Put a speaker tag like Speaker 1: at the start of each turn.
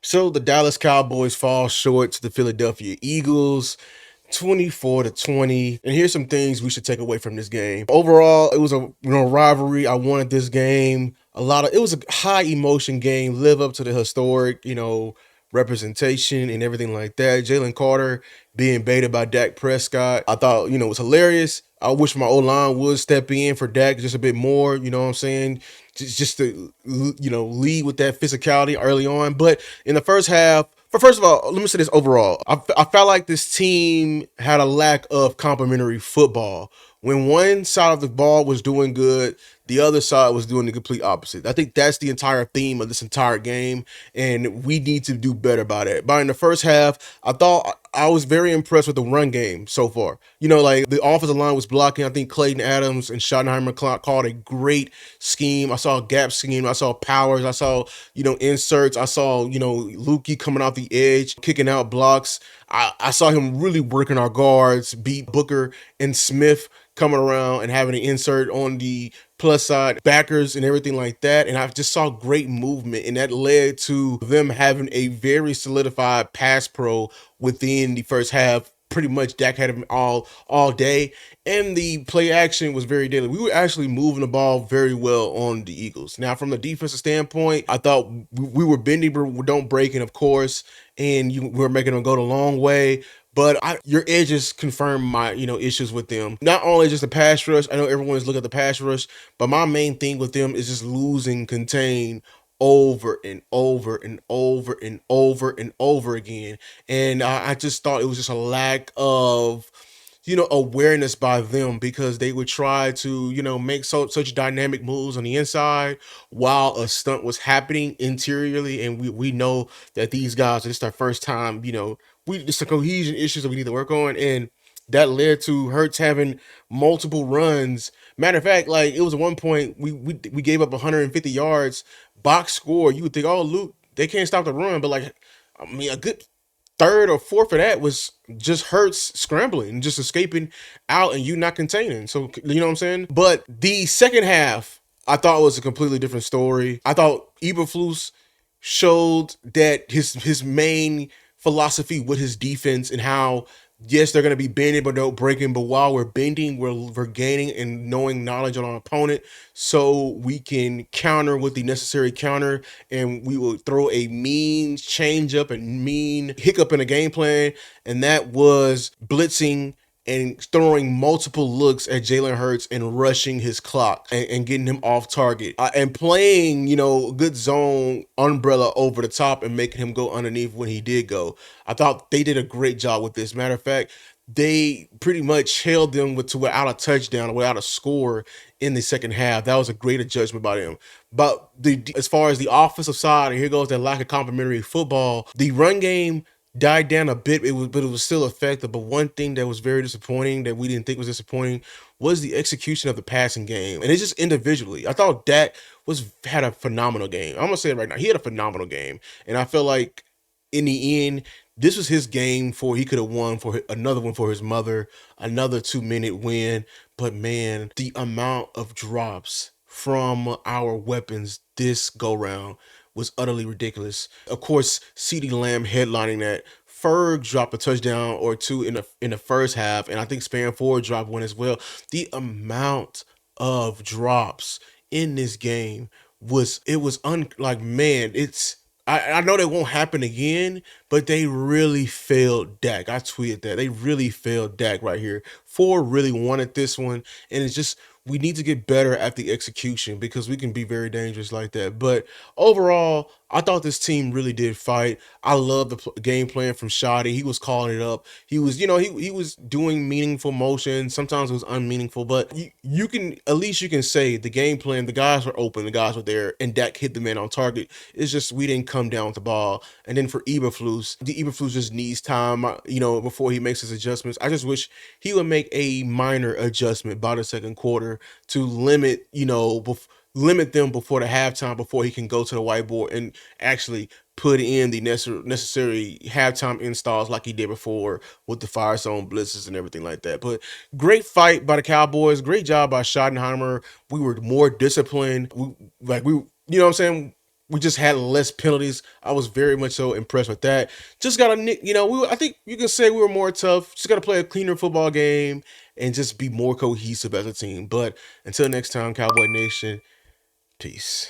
Speaker 1: So the Dallas Cowboys fall short to the Philadelphia Eagles. 24-20. And here's some things we should take away from this game. Overall, it was a rivalry. I wanted this game. It was a high emotion game, live up to the historic, representation and everything like that. Jalen Carter being baited by Dak Prescott. I thought, it was hilarious. I wish my O-line would step in for Dak just a bit more, you know what I'm saying? Just to, lead with that physicality early on. But in the first half, first of all, let me say this overall. I felt like this team had a lack of complementary football. When one side of the ball was doing good, the other side was doing the complete opposite. I think that's the entire theme of this entire game, and we need to do better about it. But in the first half, I thought I was very impressed with the run game so far. Like the offensive line was blocking. I think Clayton Adams and Schottenheimer called a great scheme. I saw a gap scheme. I saw powers. I saw, inserts. I saw, Lukey coming off the edge, kicking out blocks. I saw him really working our guards, beat Booker and Smith coming around and having an insert on the plus side backers and everything like that. And I just saw great movement, and that led to them having a very solidified pass pro within the first half. Pretty much Dak had him all day, and the play action was very daily. We were actually moving the ball very well on the Eagles. Now, from the defensive standpoint, I thought we were bending but don't breaking, of course, and we were making them go the long way. But your edges confirm my, issues with them. Not only just the pass rush. I know everyone's looking at the pass rush, but my main thing with them is just losing contain over and over and over and over and over again. And I just thought it was just a lack of, awareness by them, because they would try to, make such dynamic moves on the inside while a stunt was happening interiorly. And we know that these guys, it's their first time, it's the cohesion issues that we need to work on. And that led to Hurts having multiple runs. Matter of fact, like it was at one point we gave up 150 yards, box score. You would think, oh, Luke, they can't stop the run, but like, I mean, a good third or fourth of that was just Hurts scrambling and just escaping out and you not containing. So you know what I'm saying? But the second half, I thought was a completely different story. I thought Eberflus showed that his main philosophy with his defense and how, yes, they're going to be bending but don't breaking, but while we're bending, we're gaining and knowing knowledge on our opponent so we can counter with the necessary counter, and we will throw a mean change up and mean hiccup in a game plan, and that was blitzing and throwing multiple looks at Jalen Hurts and rushing his clock and getting him off target, and playing, good zone umbrella over the top and making him go underneath when he did go. I thought they did a great job with this. Matter of fact, they pretty much held them without a touchdown, without a score in the second half. That was a great adjustment by them. But as far as the offensive side, and here goes that lack of complementary football, the run game died down a bit. But it was still effective. But one thing that was very disappointing, that we didn't think was disappointing, was the execution of the passing game. And it's just individually. I thought Dak had a phenomenal game. I'm gonna say it right now. He had a phenomenal game, and I feel like in the end, this was his game. He could have won for another one for his mother, another 2-minute win. But man, the amount of drops from our weapons this go round was utterly ridiculous. Of course, CeeDee Lamb headlining that. Ferg dropped a touchdown or two in the first half, and I think Spanford dropped one as well. The amount of drops in this game was like, man, I know that won't happen again, but they really failed Dak. I tweeted that. They really failed Dak right here. Ford really wanted this one, and it's just, we need to get better at the execution, because we can be very dangerous like that. But overall, I thought this team really did fight. I love the game plan from Shoddy. He was calling it up. He was, he was doing meaningful motion. Sometimes it was unmeaningful, but you can, at least you can say the game plan, the guys were open, the guys were there, and Dak hit the man on target. It's just we didn't come down with the ball. And then for Eberflus, the Eberflus just needs time, before he makes his adjustments. I just wish he would make a minor adjustment by the second quarter to limit them before the halftime, before he can go to the whiteboard and actually put in the necessary halftime installs like he did before with the fire zone blitzes and everything like that. But great fight by the Cowboys. Great job by Schottenheimer. We were more disciplined. We, you know what I'm saying? we just had less penalties. I was very much so impressed with that. Just got to, I think you can say we were more tough. Just got to play a cleaner football game and just be more cohesive as a team. But until next time, Cowboy Nation, peace.